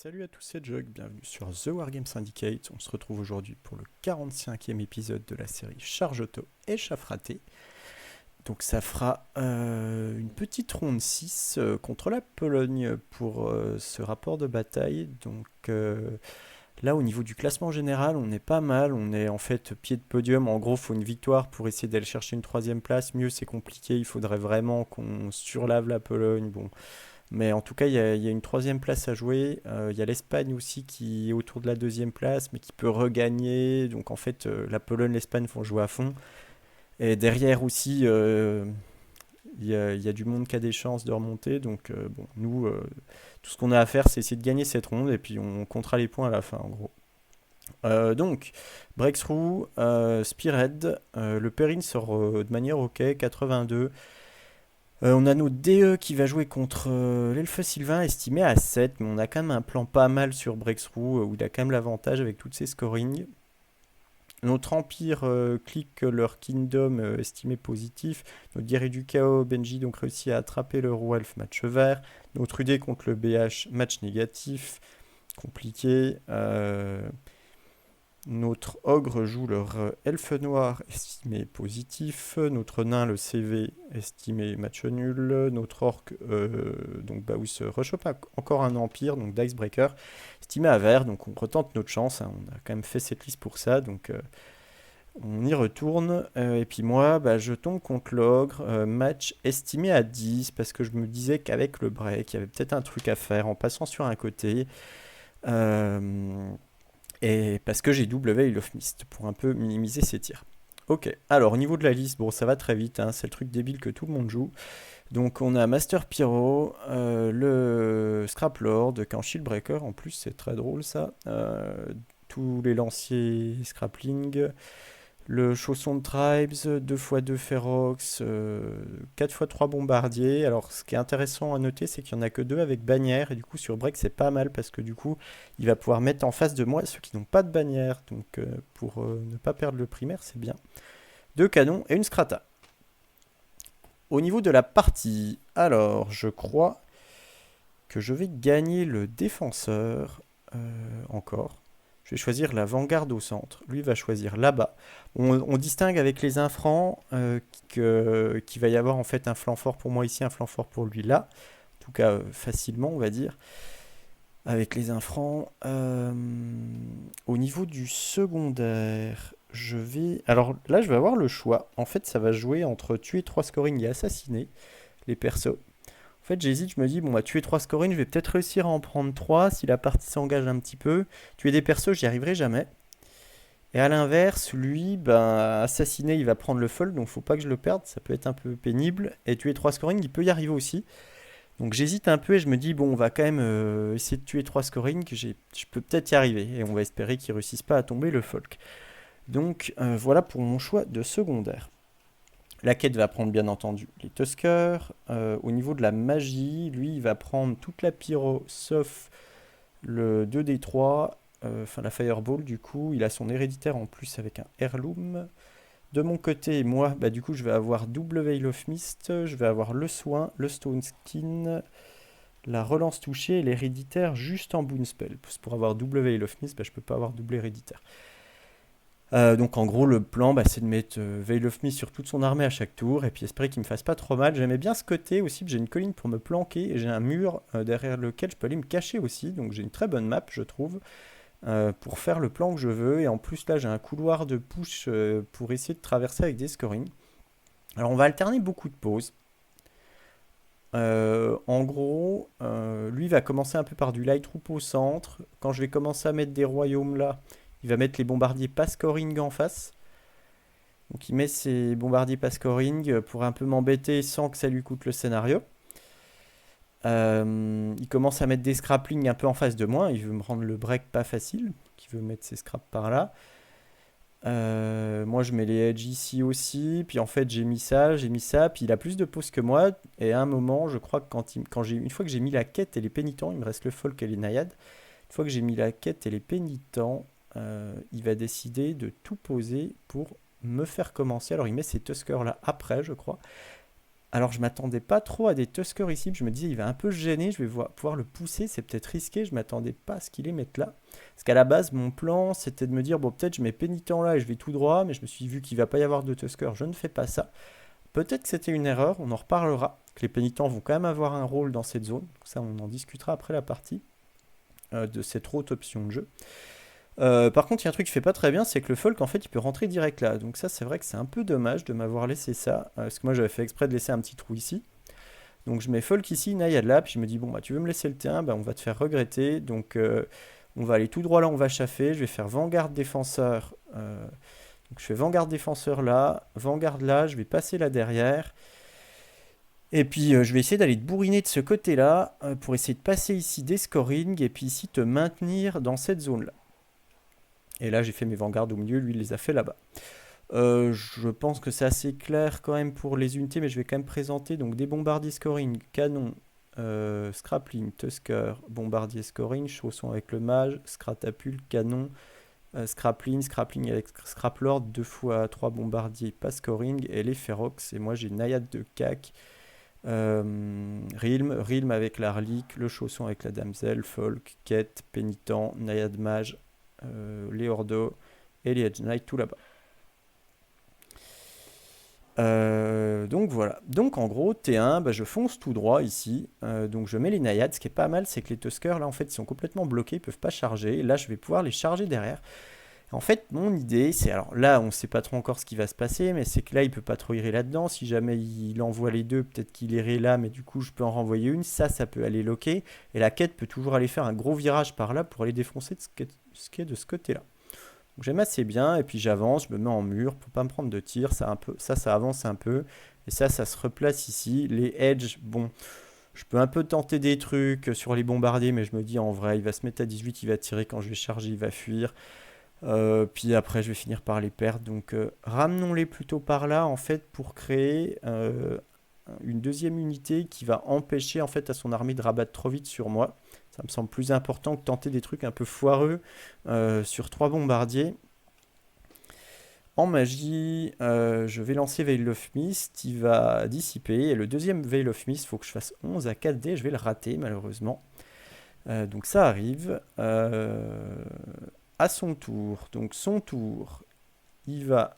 Salut à tous, c'est Jug, bienvenue sur The Wargame Syndicate. On se retrouve aujourd'hui pour le 45e épisode de la série Charge Auto et Chaffraté. Donc ça fera une petite ronde 6 contre la Pologne pour ce rapport de bataille. Donc là au niveau du classement général, on est pas mal, on est en fait pied de podium. En gros, il faut une victoire pour essayer d'aller chercher une troisième place. Mieux, c'est compliqué, il faudrait vraiment qu'on surlave la Pologne. Bon. Mais en tout cas, il y a une troisième place à jouer. Il y a l'Espagne aussi qui est autour de la deuxième place, mais qui peut regagner. Donc en fait, la Pologne, l'Espagne vont jouer à fond. Et derrière aussi, il y a du monde qui a des chances de remonter. Donc bon, nous, tout ce qu'on a à faire, c'est essayer de gagner cette ronde. Et puis on comptera les points à la fin, en gros. Donc, Breakthrough, Spearhead. Le Perrine sort de manière OK, 82. On a notre DE qui va jouer contre l'Elfe Sylvain, estimé à 7, mais on a quand même un plan pas mal sur Breakthrough, où il a quand même l'avantage avec toutes ses scorings. Notre Empire clique leur Kingdom, estimé positif. Notre Guerrier du Chaos, Benji, donc réussit à attraper le Roi Elf, match vert. Notre UD contre le BH, match négatif, compliqué. Notre ogre joue leur elfe noir estimé positif, notre nain le CV estimé match nul, notre orc donc bah oui, se rechoppe encore un empire, donc Dicebreaker estimé à vert, donc on retente notre chance, hein, on a quand même fait cette liste pour ça, donc on y retourne, et puis moi bah, je tombe contre l'ogre, match estimé à 10, parce que je me disais qu'avec le break, il y avait peut-être un truc à faire en passant sur un côté. Et parce que j'ai double Veil of Mist pour un peu minimiser ses tirs. Ok, alors au niveau de la liste, bon ça va très vite, hein, c'est le truc débile que tout le monde joue. Donc on a Master Pyro, le Scrap Lord, qui est en Shieldbreaker, en plus c'est très drôle ça. Tous les lanciers Scrapling, le chausson de Tribes, 2x2 Ferox, 4x3 bombardiers. Alors ce qui est intéressant à noter, c'est qu'il n'y en a que 2 avec bannière. Et du coup sur break c'est pas mal parce que du coup il va pouvoir mettre en face de moi ceux qui n'ont pas de bannière. Donc pour ne pas perdre le primaire c'est bien. 2 canons et une Scrata. Au niveau de la partie, alors je crois que je vais gagner le défenseur encore. Je vais choisir la Vanguard au centre. Lui va choisir là-bas. On distingue avec les infrans qu'il va y avoir en fait un flanc fort pour moi ici, un flanc fort pour lui là. En tout cas, facilement, on va dire. Avec les infrans. Au niveau du secondaire, je vais... Alors là, je vais avoir le choix. En fait, ça va jouer entre tuer 3 scoring et assassiner les persos. En fait, j'hésite, je me dis, bon, bah, tuer 3 scorings, je vais peut-être réussir à en prendre 3 si la partie s'engage un petit peu. Tuer des persos, j'y arriverai jamais. Et à l'inverse, lui, ben, assassiner, il va prendre le fold, donc faut pas que je le perde, ça peut être un peu pénible. Et tuer 3 scorings, il peut y arriver aussi. Donc j'hésite un peu et je me dis, bon, on va quand même essayer de tuer 3 scorings, je peux peut-être y arriver. Et on va espérer qu'il réussisse pas à tomber le folk. Donc voilà pour mon choix de secondaire. La quête va prendre bien entendu les Tuskers. Au niveau de la magie, lui, il va prendre toute la pyro sauf le 2d3, enfin la Fireball du coup. Il a son héréditaire en plus avec un Heirloom. De mon côté, moi, bah, du coup, je vais avoir double Veil of Mist, je vais avoir le soin, le Stone Skin, la relance touchée et l'héréditaire juste en Boon Spell. Pour avoir double Veil of Mist, bah, je peux pas avoir double héréditaire. Donc en gros le plan c'est de mettre Veil of Mist sur toute son armée à chaque tour et puis espérer qu'il me fasse pas trop mal. J'aimais bien ce côté aussi, j'ai une colline pour me planquer et j'ai un mur derrière lequel je peux aller me cacher aussi, donc j'ai une très bonne map je trouve pour faire le plan que je veux, et en plus là j'ai un couloir de push pour essayer de traverser avec des scorings. Alors on va alterner beaucoup de pauses. En gros, lui va commencer un peu par du light troop au centre. Quand je vais commencer à mettre des royaumes là, il va mettre les bombardiers pas scoring en face. Donc il met ses bombardiers pas scoring pour un peu m'embêter sans que ça lui coûte le scénario. Il commence à mettre des scraplings un peu en face de moi. Il veut me rendre le break pas facile. Il veut mettre ses scraps par là. Moi je mets les edges ici aussi. Puis en fait j'ai mis ça. Puis il a plus de pause que moi. Et à un moment, je crois que une fois que j'ai mis la quête et les pénitents, il me reste le folk et les naïades. Une fois que j'ai mis la quête et les pénitents, il va décider de tout poser pour me faire commencer. Alors il met ces Tuskers là après je crois. Alors je m'attendais pas trop à des Tuskers ici, je me disais il va un peu se gêner, je vais pouvoir le pousser, c'est peut-être risqué, je m'attendais pas à ce qu'il les mette là. Parce qu'à la base, mon plan c'était de me dire bon peut-être je mets Pénitent là et je vais tout droit, mais je me suis vu qu'il va pas y avoir de Tusker, je ne fais pas ça. Peut-être que c'était une erreur, on en reparlera, que les pénitents vont quand même avoir un rôle dans cette zone, donc ça on en discutera après la partie de cette autre option de jeu. Par contre, il y a un truc qui fait pas très bien, c'est que le folk en fait il peut rentrer direct là. Donc ça c'est vrai que c'est un peu dommage de m'avoir laissé ça. Parce que moi j'avais fait exprès de laisser un petit trou ici. Donc je mets folk ici, Nayad là, puis je me dis bon bah tu veux me laisser le terrain, bah on va te faire regretter. Donc on va aller tout droit là, on va chaffer. Je vais faire Vanguard défenseur. Donc je fais Vanguard défenseur là, Vanguard là, je vais passer là derrière. Et puis je vais essayer d'aller te bourriner de ce côté-là pour essayer de passer ici des scoring et puis ici te maintenir dans cette zone-là. Et là, j'ai fait mes vanguards au milieu, lui, il les a fait là-bas. Je pense que c'est assez clair quand même pour les unités, mais je vais quand même présenter donc des bombardiers scoring, canon, scrapling, tusker, bombardier scoring, chaussons avec le mage, scratapulte, canon, scrapling avec scraplord, 2 fois 3 bombardiers, pas scoring, et les ferox, et moi j'ai Nayad de cac, Rilm avec l'Arlic, le chausson avec la damsel, folk, quête, pénitent, Nayad mage, les Ordos et les Edge Knight tout là-bas. Donc voilà. Donc en gros, T1, bah, je fonce tout droit ici. Donc je mets les Nayades. Ce qui est pas mal, c'est que les Tuskers, là en fait, ils sont complètement bloqués, ils peuvent pas charger. Là, je vais pouvoir les charger derrière. En fait, mon idée, c'est, alors là, on sait pas trop encore ce qui va se passer, mais c'est que là, il peut pas trop irer là-dedans. Si jamais il envoie les deux, peut-être qu'il irait là, mais du coup, je peux en renvoyer une. Ça peut aller loquer. Et la quête peut toujours aller faire un gros virage par là pour aller défoncer ce qui est de ce côté-là. Donc j'aime assez bien, et puis j'avance, je me mets en mur pour pas me prendre de tir, ça avance un peu, et ça se replace ici. Les edge, bon, je peux un peu tenter des trucs sur les bombardiers, mais je me dis en vrai, il va se mettre à 18, il va tirer, quand je vais charger, il va fuir. Puis après, je vais finir par les perdre, donc ramenons-les plutôt par là, en fait, pour créer une deuxième unité qui va empêcher en fait à son armée de rabattre trop vite sur moi. Ça me semble plus important que tenter des trucs un peu foireux sur 3 bombardiers. En magie, je vais lancer Veil of Mist, il va dissiper. Et le deuxième Veil of Mist, il faut que je fasse 11 à 4D, je vais le rater malheureusement. Donc ça arrive à son tour. Donc son tour, il va...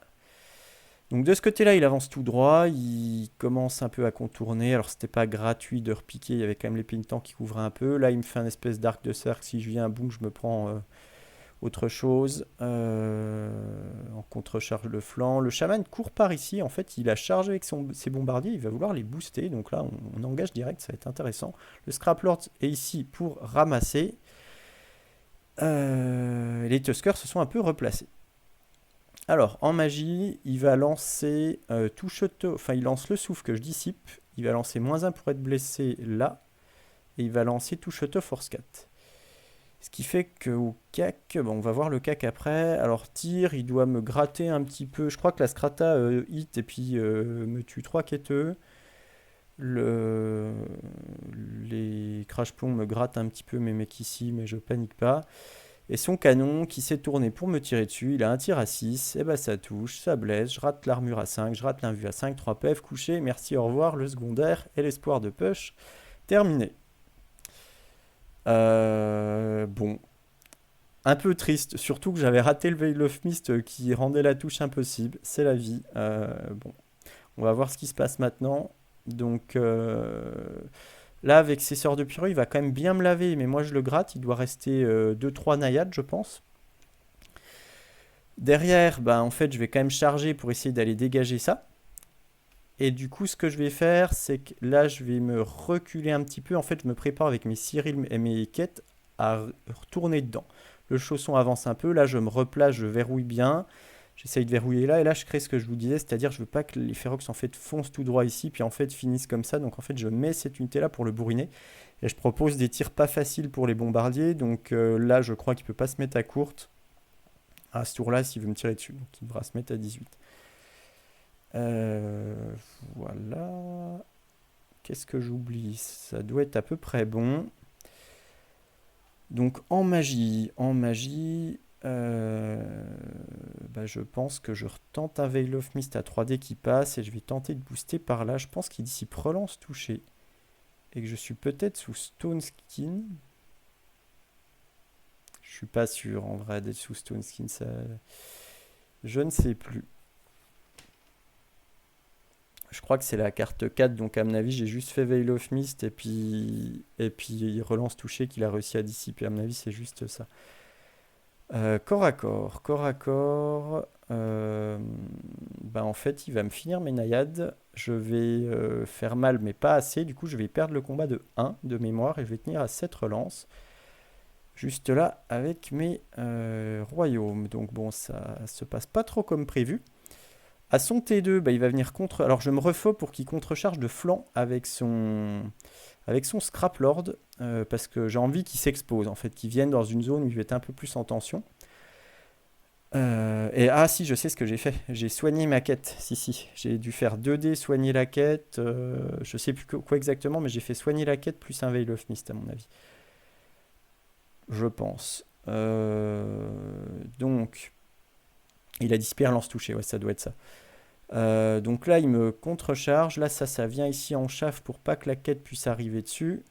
Donc de ce côté-là, il avance tout droit, il commence un peu à contourner. Alors c'était pas gratuit de repiquer, il y avait quand même les pénitents qui couvraient un peu. Là, il me fait un espèce d'arc de cercle. Si je viens, boum, je me prends autre chose. En contre-charge le flanc. Le chaman court par ici. En fait, il a chargé avec ses bombardiers. Il va vouloir les booster. Donc là, on engage direct, ça va être intéressant. Le Scraplord est ici pour ramasser. Les Tuskers se sont un peu replacés. Alors, en magie, il va lancer touche-auto, enfin il lance le souffle que je dissipe, il va lancer -1 pour être blessé là, et il va lancer touche-auto force 4. Ce qui fait qu'au cac, bon, on va voir le cac après, alors tir, il doit me gratter un petit peu, je crois que la Scrata hit et puis me tue 3 quêteux. Les crash plombs me grattent un petit peu mes mecs ici, mais je panique pas. Et son canon qui s'est tourné pour me tirer dessus, il a un tir à 6, et bah ça touche, ça blesse, je rate l'armure à 5, je rate l'invue à 5, 3 PF, couché, merci, au revoir, le secondaire et l'espoir de push, terminé. Bon, un peu triste, surtout que j'avais raté le Veil of Mist qui rendait la touche impossible, c'est la vie. Bon, on va voir ce qui se passe maintenant. Donc là, avec ses sorts de pyro, il va quand même bien me laver, mais moi je le gratte, il doit rester 2-3 naïades, je pense. Derrière, bah, en fait, je vais quand même charger pour essayer d'aller dégager ça. Et du coup, ce que je vais faire, c'est que là, je vais me reculer un petit peu. En fait, je me prépare avec mes Cyril et mes quêtes à retourner dedans. Le chausson avance un peu. Là, je me replace, je verrouille bien. J'essaye de verrouiller là. Et là, je crée ce que je vous disais, c'est-à-dire je veux pas que les Ferox en fait foncent tout droit ici, puis en fait finissent comme ça. Donc en fait, je mets cette unité-là pour le bourriner. Et je propose des tirs pas faciles pour les bombardiers. Donc là, je crois qu'il peut pas se mettre à courte. À ce tour-là, s'il veut me tirer dessus. Donc il devra se mettre à 18. Voilà. Qu'est-ce que j'oublie? Ça doit être à peu près bon. Donc en magie, je pense que je retente un Veil of Mist à 3D qui passe et je vais tenter de booster par là. Je pense qu'il dissipe relance touché et que je suis peut-être sous Stone Skin. Je suis pas sûr en vrai d'être sous Stone Skin, ça... Je ne sais plus. Je crois que c'est la carte 4, donc à mon avis j'ai juste fait Veil of Mist et puis relance touché qu'il a réussi à dissiper. À mon avis c'est juste ça. Corps à corps, corps à corps. En fait, il va me finir mes naïades. Je vais faire mal, mais pas assez. Du coup, je vais perdre le combat de 1 de mémoire et je vais tenir à 7 relances. Juste là, avec mes royaumes. Donc bon, ça se passe pas trop comme prévu. À son T2, il va venir contre... Alors, je me refais pour qu'il contrecharge de flanc avec son Scrap Lord, parce que j'ai envie qu'il s'expose, en fait, qu'il vienne dans une zone où il va être un peu plus en tension. Si, je sais ce que j'ai fait. J'ai soigné ma quête. Si. J'ai dû faire 2D, soigner la quête. Je sais plus quoi exactement, mais j'ai fait soigner la quête plus un Veil of Mist, à mon avis. Je pense. Donc, il a disparu lance touché. Ouais, ça doit être ça. Donc là, il me contrecharge. Là, ça vient ici en chaff pour pas que la quête puisse arriver dessus.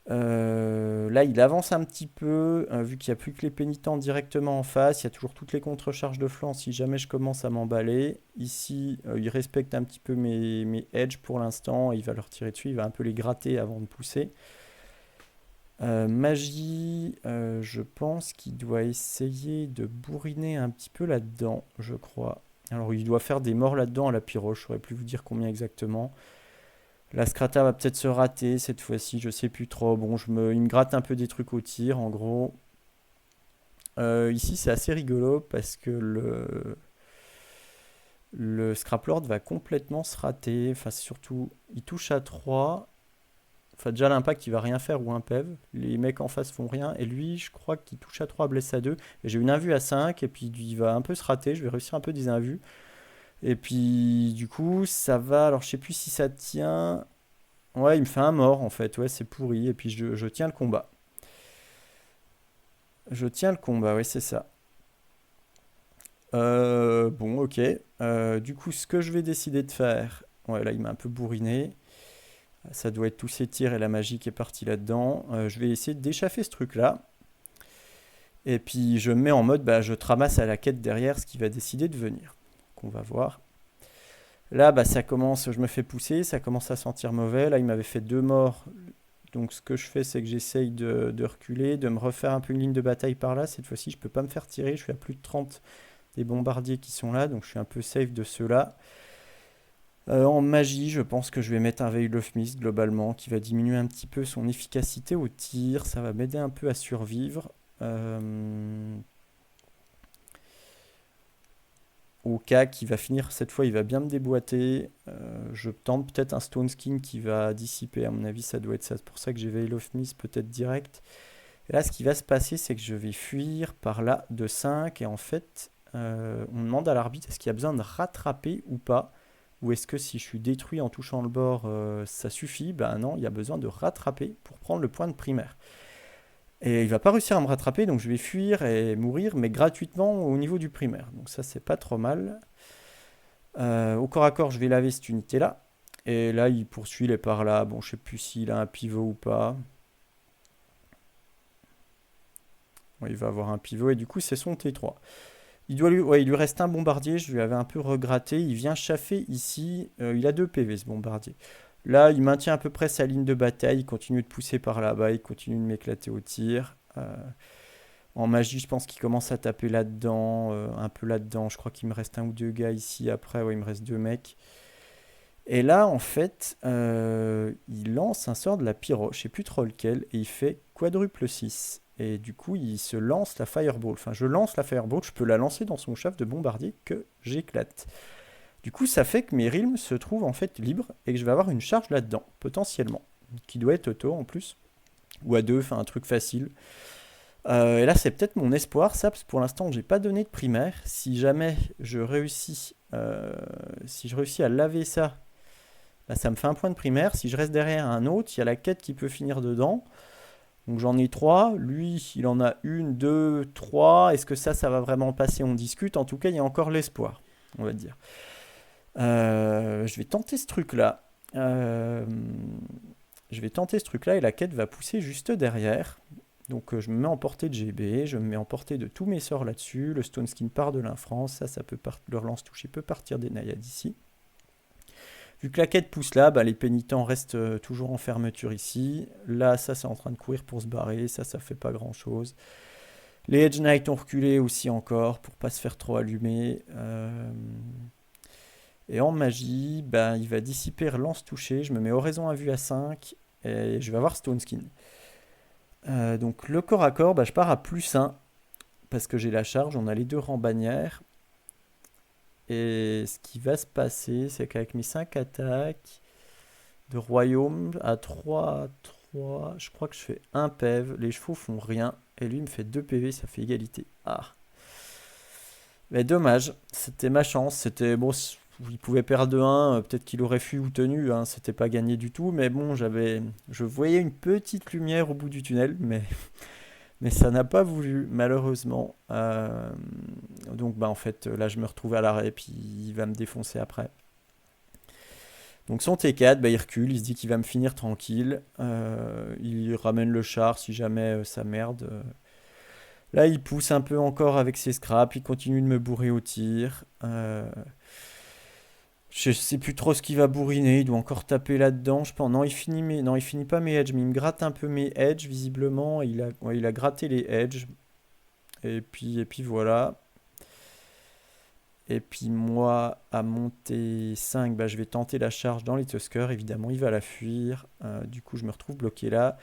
Là, il avance un petit peu, vu qu'il n'y a plus que les pénitents directement en face. Il y a toujours toutes les contrecharges de flanc si jamais je commence à m'emballer. Ici, il respecte un petit peu mes edges pour l'instant. Il va leur tirer dessus, il va un peu les gratter avant de pousser. Magie, je pense qu'il doit essayer de bourriner un petit peu là-dedans, je crois. Alors, il doit faire des morts là-dedans à la pyroche. Je ne saurais plus vous dire combien exactement. La Scrata va peut-être se rater cette fois-ci, je sais plus trop. Bon, il me gratte un peu des trucs au tir, en gros. Ici, c'est assez rigolo parce que le Scraplord va complètement se rater. Enfin, surtout, il touche à 3. Enfin, déjà, l'impact, il va rien faire ou un PEV. Les mecs en face font rien. Et lui, je crois qu'il touche à 3, blesse à 2. Et j'ai une invue à 5. Et puis, il va un peu se rater. Je vais réussir un peu des invues. Et puis, du coup, ça va. Alors, je sais plus si ça tient. Ouais, il me fait un mort en fait, ouais, c'est pourri. Et puis je tiens le combat. Je tiens le combat, ouais, c'est ça. Bon, ok. Du coup, ce que je vais décider de faire. Ouais, là, il m'a un peu bourriné. Ça doit être tous ces tirs et la magie qui est partie là-dedans. Je vais essayer d'échaffer ce truc-là. Et puis je me mets en mode, je te ramasse à la quête derrière ce qui va décider de venir. Donc on va voir. Là, ça commence, je me fais pousser, ça commence à sentir mauvais. Là, il m'avait fait 2 morts. Donc ce que je fais, c'est que j'essaye de reculer, de me refaire un peu une ligne de bataille par là. Cette fois-ci, je peux pas me faire tirer. Je suis à plus de 30 des bombardiers qui sont là. Donc je suis un peu safe de ceux-là. En magie, je pense que je vais mettre un Veil of Mist globalement qui va diminuer un petit peu son efficacité au tir. Ça va m'aider un peu à survivre. Au cas qui va finir cette fois, il va bien me déboîter. Je tente peut-être un Stone Skin qui va dissiper. À mon avis, ça doit être ça. C'est pour ça que j'ai Veil of Mist peut-être direct. Et là, ce qui va se passer, c'est que je vais fuir par là de 5. Et en fait, on demande à l'arbitre est-ce qu'il y a besoin de rattraper ou pas. Ou est-ce que si je suis détruit en touchant le bord, ça suffit? Ben non, il y a besoin de rattraper pour prendre le point de primaire. Et il va pas réussir à me rattraper, donc je vais fuir et mourir, mais gratuitement au niveau du primaire. Donc ça, c'est pas trop mal. Au corps à corps, je vais laver cette unité-là. Et là, il poursuit les par là. Bon, je sais plus s'il a un pivot ou pas. Ouais, il va avoir un pivot et du coup, c'est son T3. Il lui reste un bombardier. Je lui avais un peu regratté. Il vient chaffer ici. Il a 2 PV, ce bombardier. Là, il maintient à peu près sa ligne de bataille. Il continue de pousser par là-bas. Il continue de m'éclater au tir. En magie, je pense qu'il commence à taper là-dedans. Un peu là-dedans. Je crois qu'il me reste 1 ou 2 gars ici. Après, ouais, il me reste 2 mecs. Et là, en fait, il lance un sort de la pyro. Je sais plus trop lequel. Et il fait quadruple 6. Et du coup, il se lance la Fireball. Enfin, je lance la Fireball. Je peux la lancer dans son chaff de bombardier que j'éclate. Du coup, ça fait que mes realms se trouvent en fait libres et que je vais avoir une charge là-dedans, potentiellement, qui doit être auto en plus, ou à 2, enfin un truc facile. Et là, c'est peut-être mon espoir, ça, parce que pour l'instant, j'ai pas donné de primaire. Si jamais je réussis, à laver ça, ça me fait un point de primaire. Si je reste derrière un autre, il y a la quête qui peut finir dedans. Donc j'en ai 3. Lui, il en a une, deux, trois. Est-ce que ça va vraiment passer? On discute. En tout cas, il y a encore l'espoir, on va dire. Je vais tenter ce truc-là. Euh, je vais tenter ce truc-là et la quête va pousser juste derrière. Donc je me mets en portée de GB, je me mets en portée de tous mes sorts là-dessus. Le Stone Skin part de l'Infrance, ça peut le relance touché peut partir des naïades ici. Vu que la quête pousse là, bah, les pénitents restent toujours en fermeture ici. Là, ça c'est en train de courir pour se barrer, ça fait pas grand-chose. Les Edge Knights ont reculé aussi encore pour pas se faire trop allumer. Et en magie, bah, il va dissiper relance touché. Je me mets oraison à vue à 5 et je vais avoir Stone Skin. Donc le corps à corps, bah, je pars à +1 parce que j'ai la charge, on a les deux rangs bannières. Et ce qui va se passer, c'est qu'avec mes 5 attaques de royaume à 3, 3, je crois que je fais 1 PEV, les chevaux font rien, et lui me fait 2 PV, ça fait égalité. Ah. Mais dommage, c'était ma chance, c'était bon, il pouvait perdre de 1, peut-être qu'il aurait fui ou tenu, hein, c'était pas gagné du tout, mais bon, je voyais une petite lumière au bout du tunnel, mais ça n'a pas voulu, malheureusement. Donc, bah, en fait, là, je me retrouve à l'arrêt, puis il va me défoncer après. Donc, son T4, bah, il recule, il se dit qu'il va me finir tranquille. Il ramène le char si jamais ça merde. Là, il pousse un peu encore avec ses scraps, il continue de me bourrer au tir. Je sais plus trop ce qu'il va bourriner, il doit encore taper là-dedans, je pense. Non, il finit pas mes edges, mais il me gratte un peu mes edges, visiblement. Il a gratté les edges. Et puis voilà. Et puis moi, à monter 5, bah, je vais tenter la charge dans les Tuskers. Évidemment, il va la fuir. Du coup, je me retrouve bloqué là.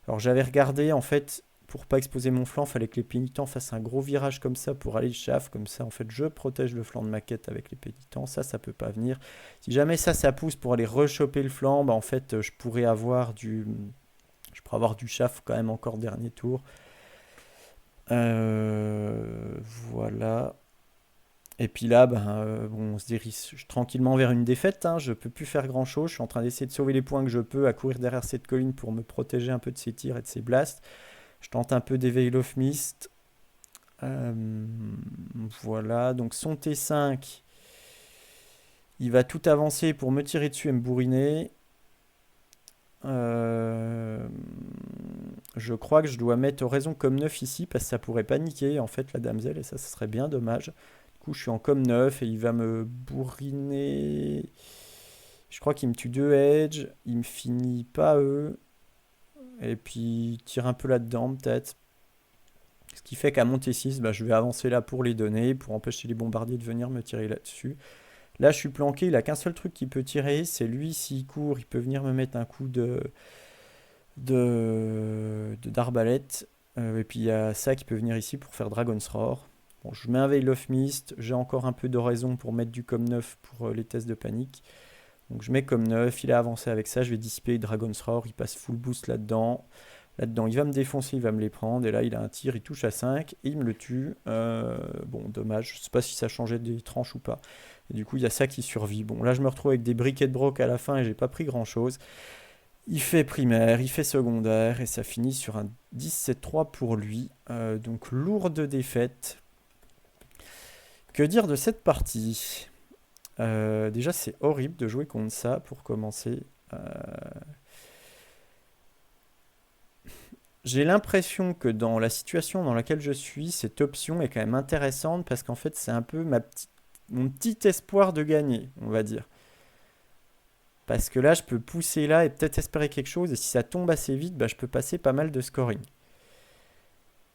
Alors j'avais regardé, en fait, pour pas exposer mon flanc, il fallait que les pénitents fassent un gros virage comme ça pour aller le chaff. Comme ça, en fait, je protège le flanc de ma quête avec les pénitents. Ça peut pas venir. Si jamais ça pousse pour aller rechoper le flanc, bah, en fait, je pourrais avoir du chaff quand même encore dernier tour. Voilà. Et puis là, ben, bon, on se dirige tranquillement vers une défaite, hein. Je peux plus faire grand chose. Je suis en train d'essayer de sauver les points que je peux, à courir derrière cette colline pour me protéger un peu de ses tirs et de ses blasts. Je tente un peu des Veil of Mist. Euh, voilà, donc son T5, il va tout avancer pour me tirer dessus et me bourriner. Je crois que je dois mettre oraison comme 9 ici parce que ça pourrait paniquer en fait la damsel et ça serait bien dommage. Du coup, je suis en comme 9 et il va me bourriner. Je crois qu'il me tue 2 edge, il me finit pas eux. Et puis il tire un peu là-dedans peut-être. Ce qui fait qu'à monter 6, bah, je vais avancer là pour les donner, pour empêcher les bombardiers de venir me tirer là-dessus. Là, je suis planqué, il a qu'un seul truc qu'il peut tirer, c'est lui, s'il court, il peut venir me mettre un coup d'arbalète. Et puis il y a ça qui peut venir ici pour faire Dragon's Roar. Bon, je mets un Veil of Mist, j'ai encore un peu d'oraison pour mettre du comme 9 pour les tests de panique. Donc je mets comme 9, il a avancé avec ça, je vais dissiper Dragon's Roar, il passe full boost là-dedans. Là-dedans, il va me défoncer, il va me les prendre. Et là, il a un tir, il touche à 5 et il me le tue. Bon, dommage. Je sais pas si ça changeait des tranches ou pas. Et du coup, il y a ça qui survit. Bon, là, je me retrouve avec des briquets de broc à la fin et j'ai pas pris grand-chose. Il fait primaire, il fait secondaire et ça finit sur un 17-3 pour lui. Donc, lourde défaite. Que dire de cette partie? Déjà, c'est horrible de jouer contre ça pour commencer. J'ai l'impression que dans la situation dans laquelle je suis, cette option est quand même intéressante parce qu'en fait, c'est un peu mon petit espoir de gagner, on va dire. Parce que là, je peux pousser là et peut-être espérer quelque chose. Et si ça tombe assez vite, bah, je peux passer pas mal de scoring.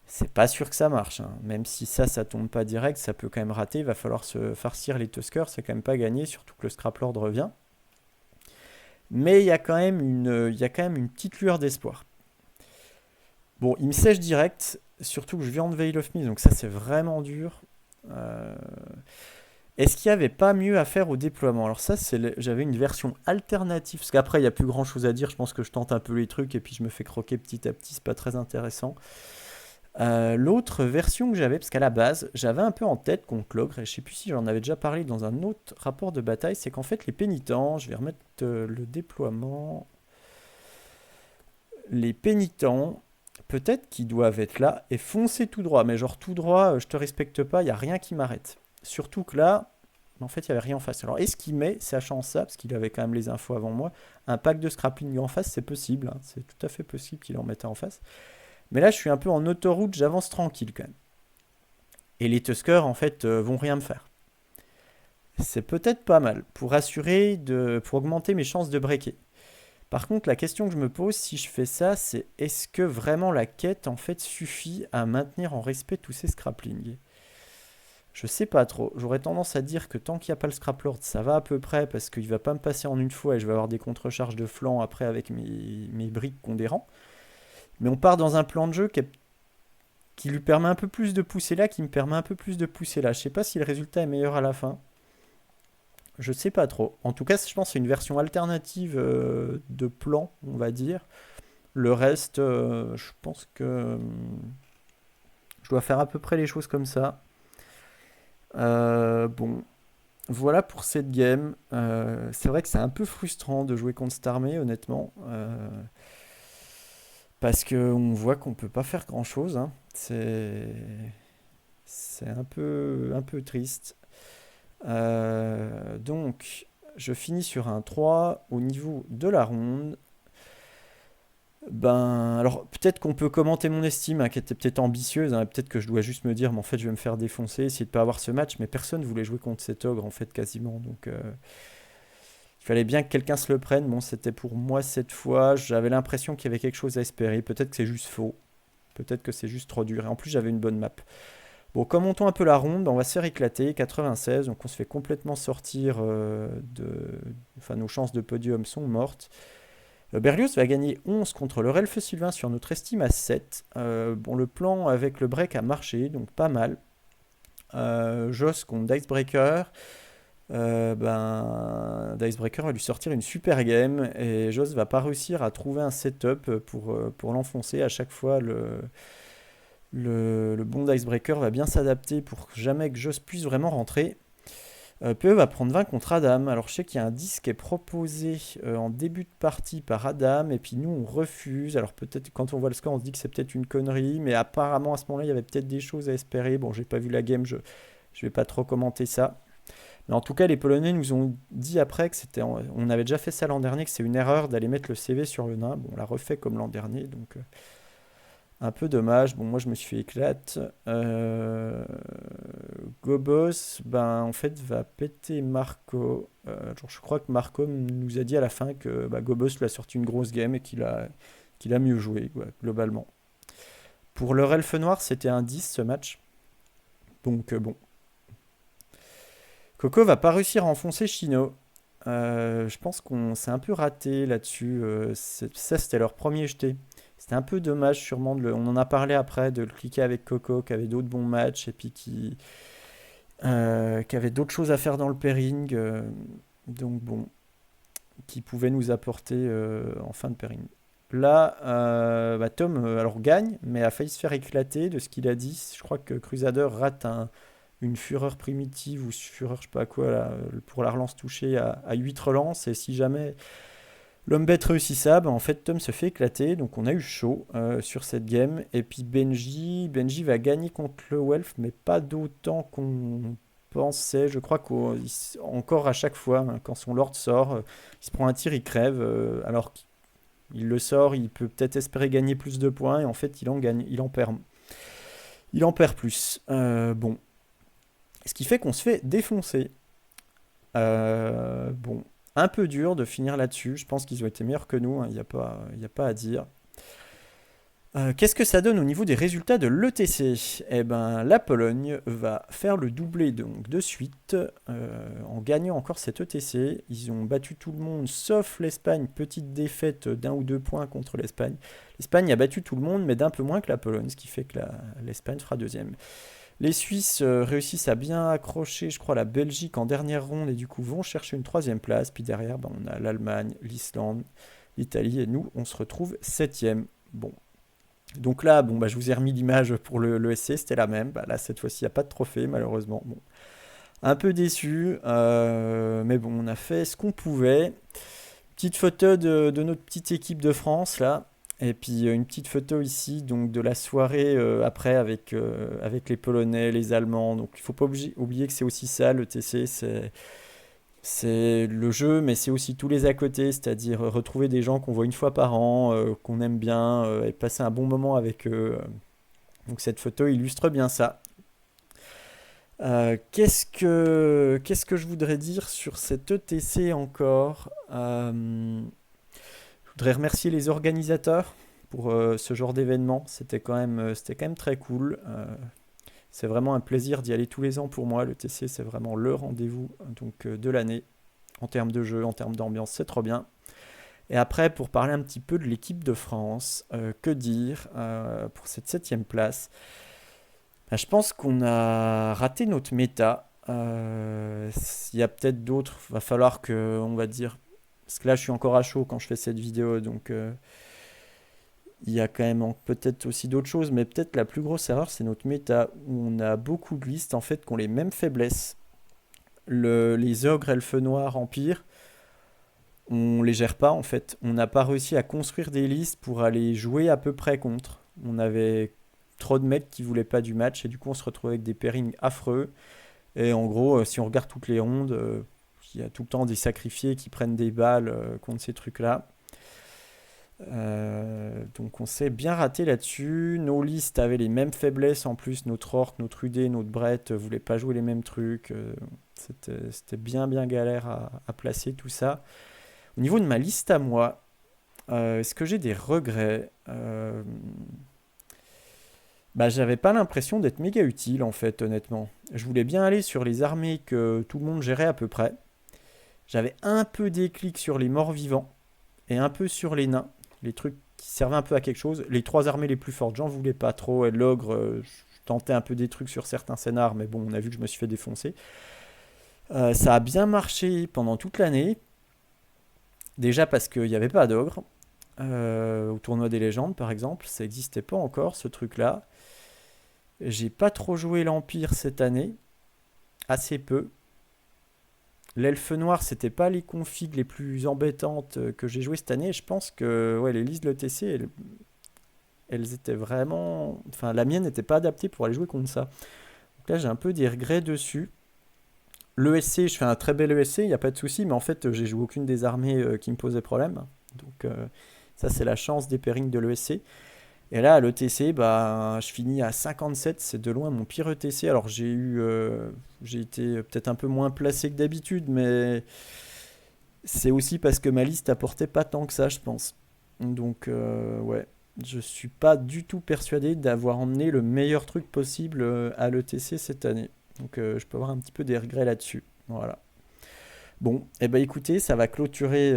C'est pas sûr que ça marche, hein. Même si ça tombe pas direct, ça peut quand même rater. Il va falloir se farcir les Tuskers, c'est quand même pas gagné, surtout que le Scraplord revient. Mais il y a quand même une petite lueur d'espoir. Bon, il me sèche direct, surtout que je viens de Veil of Mist, donc ça c'est vraiment dur. Est-ce qu'il n'y avait pas mieux à faire au déploiement? Alors ça, j'avais une version alternative, parce qu'après il n'y a plus grand chose à dire, je pense que je tente un peu les trucs et puis je me fais croquer petit à petit, c'est pas très intéressant. L'autre version que j'avais, parce qu'à la base, j'avais un peu en tête contre l'ogre, et je sais plus si j'en avais déjà parlé dans un autre rapport de bataille, c'est qu'en fait les pénitents, je vais remettre le déploiement, les pénitents, peut-être qu'ils doivent être là et foncer tout droit. Mais genre tout droit, je te respecte pas, il n'y a rien qui m'arrête. Surtout que là, en fait, il n'y avait rien en face. Alors, est-ce qu'il met, sachant ça, parce qu'il avait quand même les infos avant moi, un pack de scrapping en face? C'est possible, hein, c'est tout à fait possible qu'il en mette un en face. Mais là, je suis un peu en autoroute, j'avance tranquille quand même. Et les Tuskers, en fait, vont rien me faire. C'est peut-être pas mal pour pour augmenter mes chances de breaker. Par contre, la question que je me pose si je fais ça, c'est est-ce que vraiment la quête en fait suffit à maintenir en respect tous ces scraplings? Je sais pas trop. J'aurais tendance à dire que tant qu'il n'y a pas le scraplord, ça va à peu près parce qu'il va pas me passer en une fois et je vais avoir des contre-charges de flanc après avec mes briques condérants. Mais on part dans un plan de jeu qui lui permet un peu plus de pousser là, qui me permet un peu plus de pousser là. Je sais pas si le résultat est meilleur à la fin. Je sais pas trop. En tout cas, je pense que c'est une version alternative de plan, on va dire. Le reste, je pense que je dois faire à peu près les choses comme ça. Bon, voilà pour cette game. C'est vrai que c'est un peu frustrant de jouer contre cette armée, honnêtement. Parce qu'on voit qu'on peut pas faire grand-chose, hein. C'est un peu triste. Donc, je finis sur un 3 au niveau de la ronde. Ben, alors peut-être qu'on peut commenter mon estime, hein, qui était peut-être ambitieuse, hein, peut-être que je dois juste me dire, mais en fait je vais me faire défoncer, essayer de pas avoir ce match, mais personne voulait jouer contre cet ogre en fait quasiment, donc il fallait bien que quelqu'un se le prenne. Bon, c'était pour moi cette fois, j'avais l'impression qu'il y avait quelque chose à espérer, peut-être que c'est juste faux, peut-être que c'est juste trop dur, et en plus j'avais une bonne map. Bon, commentons un peu la ronde, on va se faire éclater, 96, donc on se fait complètement sortir Enfin, nos chances de podium sont mortes. Berlioz va gagner 11 contre le Relfe Sylvain sur notre estime à 7. Bon, le plan avec le break a marché, donc pas mal. Joss contre Dicebreaker. Dicebreaker va lui sortir une super game et Joss va pas réussir à trouver un setup pour l'enfoncer. À chaque fois, le bon Dicebreaker va bien s'adapter pour jamais que Joss puisse vraiment rentrer. PE va prendre 20 contre Adam. Alors je sais qu'il y a un 10 qui est proposé en début de partie par Adam, et puis nous on refuse. Alors peut-être quand on voit le score on se dit que c'est peut-être une connerie, mais apparemment à ce moment-là il y avait peut-être des choses à espérer. Bon, j'ai pas vu la game, je vais pas trop commenter ça. Mais en tout cas les Polonais nous ont dit après que on avait déjà fait ça l'an dernier, que c'est une erreur d'aller mettre le CV sur le nain. Bon, on l'a refait comme l'an dernier, donc un peu dommage. Bon, moi je me suis fait éclate. Gobos, ben en fait va péter Marco. Genre, je crois que Marco nous a dit à la fin que Gobos lui a sorti une grosse game et qu'il a mieux joué, quoi, globalement. Pour le Elfe Noir, c'était un 10 ce match. Donc bon. Coco va pas réussir à enfoncer Chino. Je pense qu'on s'est un peu raté là-dessus. Ça, c'était leur premier jeté. C'était un peu dommage, sûrement. On en a parlé après de le cliquer avec Coco, qui avait d'autres bons matchs et puis qui avait d'autres choses à faire dans le pairing. Donc bon, qui pouvait nous apporter en fin de pairing. Là, Tom alors gagne, mais a failli se faire éclater de ce qu'il a dit. Je crois que Crusader rate une fureur primitive ou fureur je sais pas quoi là, pour la relance touchée à 8 relances, et si jamais l'homme bête réussit ça, en fait Tom se fait éclater, donc on a eu chaud sur cette game. Et puis Benji va gagner contre le Welf, mais pas d'autant qu'on pensait. Je crois qu'encore à chaque fois, hein, quand son Lord sort, il se prend un tir, il crève, alors qu'il le sort, il peut peut-être espérer gagner plus de points, et en fait il en gagne, il en perd plus. Bon. Ce qui fait qu'on se fait défoncer. Bon, un peu dur de finir là-dessus. Je pense qu'ils ont été meilleurs que nous, hein, il n'y a pas à dire. Qu'est-ce que ça donne au niveau des résultats de l'ETC? Eh ben, la Pologne va faire le doublé donc, de suite en gagnant encore cette ETC. Ils ont battu tout le monde sauf l'Espagne. Petite défaite d'1 ou 2 points contre l'Espagne. L'Espagne a battu tout le monde, mais d'un peu moins que la Pologne, ce qui fait que l'Espagne fera deuxième. Les Suisses réussissent à bien accrocher, je crois, la Belgique en dernière ronde et du coup vont chercher une troisième place. Puis derrière, on a l'Allemagne, l'Islande, l'Italie et nous, on se retrouve septième. Bon. Donc là, je vous ai remis l'image pour le SC, c'était la même. Là, cette fois-ci, il n'y a pas de trophée, malheureusement. Bon. Un peu déçu, mais bon, on a fait ce qu'on pouvait. Petite photo de notre petite équipe de France, là. Et puis une petite photo ici donc de la soirée après avec les Polonais, les Allemands. Donc il faut pas oublier que c'est aussi ça le TC, c'est le jeu, mais c'est aussi tous les à côté, c'est-à-dire retrouver des gens qu'on voit une fois par an, qu'on aime bien, et passer un bon moment avec eux. Donc cette photo illustre bien ça. Qu'est-ce que je voudrais dire sur cet ETC encore? Je voudrais remercier les organisateurs pour ce genre d'événement. C'était quand même très cool. C'est vraiment un plaisir d'y aller tous les ans pour moi. Le TC, c'est vraiment le rendez-vous donc, de l'année en termes de jeu, en termes d'ambiance. C'est trop bien. Et après, pour parler un petit peu de l'équipe de France, que dire pour cette septième place? Ben, je pense qu'on a raté notre méta. Il y a peut-être d'autres. Va falloir que, on va dire, parce que là, je suis encore à chaud quand je fais cette vidéo, donc il y a quand même peut-être aussi d'autres choses, mais peut-être la plus grosse erreur, c'est notre méta, où on a beaucoup de listes en fait qui ont les mêmes faiblesses. Les ogres, elfes noirs, empire, on les gère pas en fait. On n'a pas réussi à construire des listes pour aller jouer à peu près contre. On avait trop de mecs qui voulaient pas du match et du coup on se retrouvait avec des pairings affreux. Et en gros, si on regarde toutes les rondes, il y a tout le temps des sacrifiés qui prennent des balles contre ces trucs-là. Donc on s'est bien raté là-dessus. Nos listes avaient les mêmes faiblesses en plus. Notre orc, notre UD, notre brett voulaient pas jouer les mêmes trucs. C'était bien bien galère à placer tout ça. Au niveau de ma liste à moi, est-ce que j'ai des regrets? Bah, j'avais pas l'impression d'être méga utile en fait, honnêtement. Je voulais bien aller sur les armées que tout le monde gérait à peu près. J'avais un peu des clics sur les morts vivants et un peu sur les nains, les trucs qui servaient un peu à quelque chose. Les trois armées les plus fortes, j'en voulais pas trop. Et l'ogre, je tentais un peu des trucs sur certains scénars, mais bon, on a vu que je me suis fait défoncer. Ça a bien marché pendant toute l'année. Déjà parce qu'il n'y avait pas d'ogre. Au tournoi des légendes, par exemple, ça n'existait pas encore ce truc-là. J'ai pas trop joué l'Empire cette année, assez peu. L'Elfe Noir, c'était pas les configs les plus embêtantes que j'ai joué cette année. Je pense que ouais, les listes de l'ETC, elles étaient vraiment. Enfin, la mienne n'était pas adaptée pour aller jouer contre ça. Donc là, j'ai un peu des regrets dessus. L'ESC, je fais un très bel ESC, il n'y a pas de souci, mais en fait, j'ai joué aucune des armées qui me posaient problème. Donc, ça, c'est la chance des pairings de l'ESC. Et là, à l'ETC, bah, je finis à 57, c'est de loin mon pire ETC. Alors j'ai été peut-être un peu moins placé que d'habitude, mais c'est aussi parce que ma liste apportait pas tant que ça, je pense. Donc ouais, je suis pas du tout persuadé d'avoir emmené le meilleur truc possible à l'ETC cette année. Donc je peux avoir un petit peu des regrets là-dessus. Voilà. Bon, et ben écoutez, ça va clôturer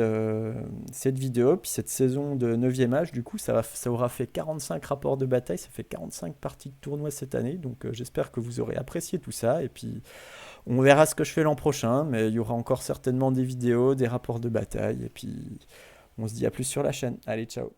cette vidéo, puis cette saison de 9e âge. Du coup, ça aura fait 45 rapports de bataille, ça fait 45 parties de tournoi cette année. Donc j'espère que vous aurez apprécié tout ça. Et puis on verra ce que je fais l'an prochain, mais il y aura encore certainement des vidéos, des rapports de bataille. Et puis on se dit à plus sur la chaîne. Allez, ciao.